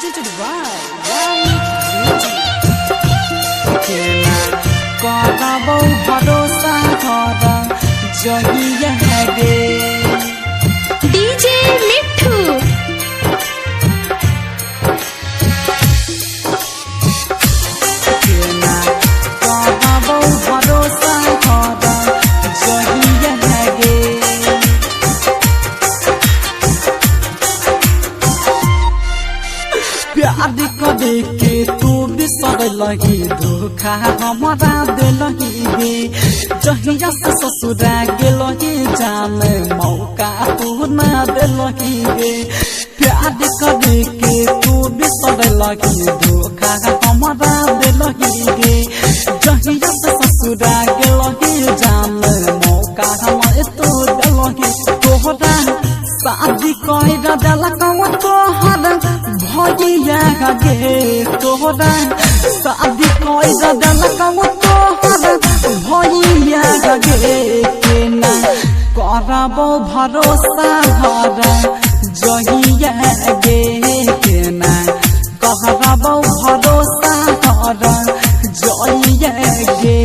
presented by करबौ भरोसा कर जहिया गे डीजे मिठू करबौ भरोसा कर जहिया गे प्यार करे के तू बिसर लगी धोखा हमारा दिलही गे जहिया से ससुरा गेलही जान मौका तू ना दिलही गे प्यार करे के तू बिसर लगी धोखा हमारा दिलही गे जहिया से ससुरा गेलही जान मौका हमारे तू दिलही तोहरा शादी कइरा दिलकौ तोहरा भइया गे तोहरा शादी कइरा दिलकौ तोहरा भइया गे केना करबौ भरोसा घर जहिया गे केना करबौ भरोसा घर जहिया गे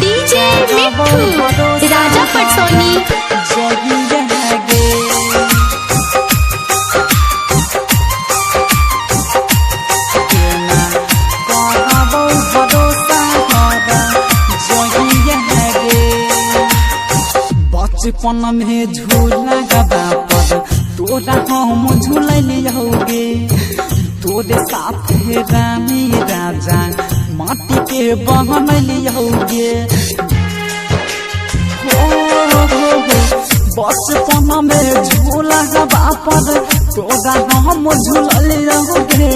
डीजे मिठू राजा पटसोनी जहिया गे करबौ भरोसा कर जहिया गे बचपन में झूला गबा पर तोरा हम झूलियोगे तोरे साथ रानी राजा माटी के बनलियोगे बचपन में झूला गबा पर तोरा हम झूलियोगे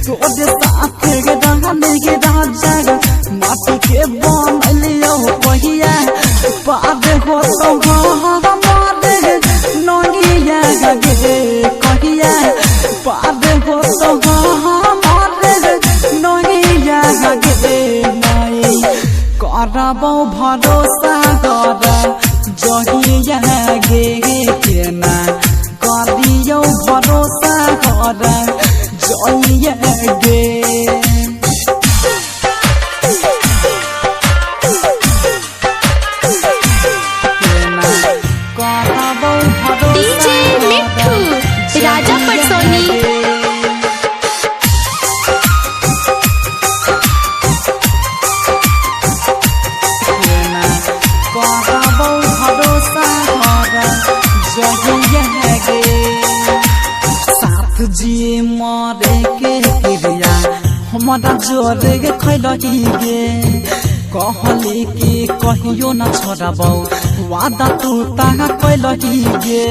तोरे साथ रानी राजा माटी के बनलियो कहिया पाद हो तो हमारे नैया गे कहिया पाद हो तो हमारे नैया गे नहीं करबौ भरोसा कर जहिया गे केना करियौ भरोसा कर जहिया गे डीजे मिठू राजा पटसोनी करबौ भरोसा कर जहिया गे साथ जिए मरे के क्रिया हमारा जोरे गे खैलही गे कहली कि कहियो न छोड़बौ वादा तू ताहा कैलही गे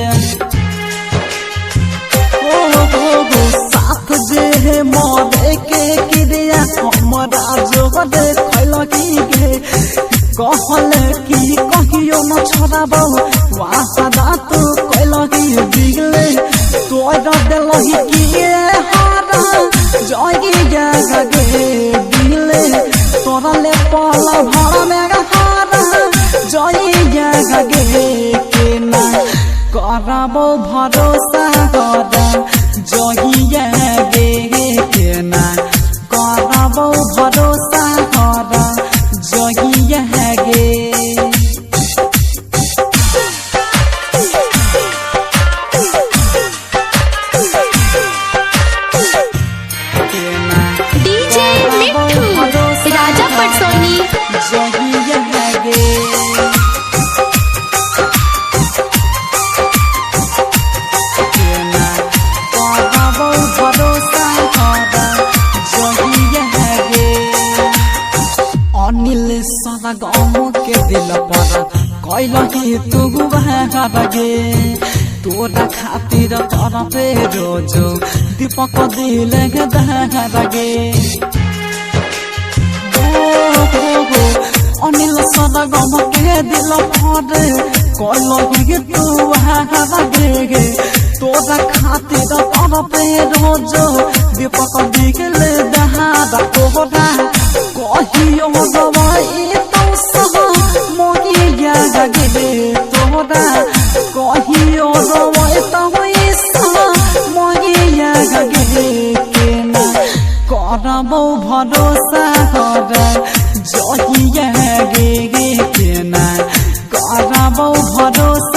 साथ जे मरे के क्रिया हमारा जोरे खैलही गे कहल कि कहियो न छोड़बौ वादा तू कैलही बिगले तोरा दिलही कि हारा जहिया गे बिगले तोरा ले पल भर में हारा जहिया गे केना करबौ भरोसा कर जहिया गे केना करबौ भरोसा कर जहिया गे डीजे मिठू राजा पटसोनी जहिया गे करबौ भरोसा कर जहिया गे अनिल सारा गाँव के दिल पर कैलही तू गे तोरा खातिर तरफे रोज दीपक दिल गे अनिल सारा गाँव के दिल पर कैलही तू गे तोरा खातिर तरफे रोज दीपक दिल दहाड़ा तोरा कहियो दवाई तो सहा भरोसा करे जहिया गे गे केना करबौ भरोसा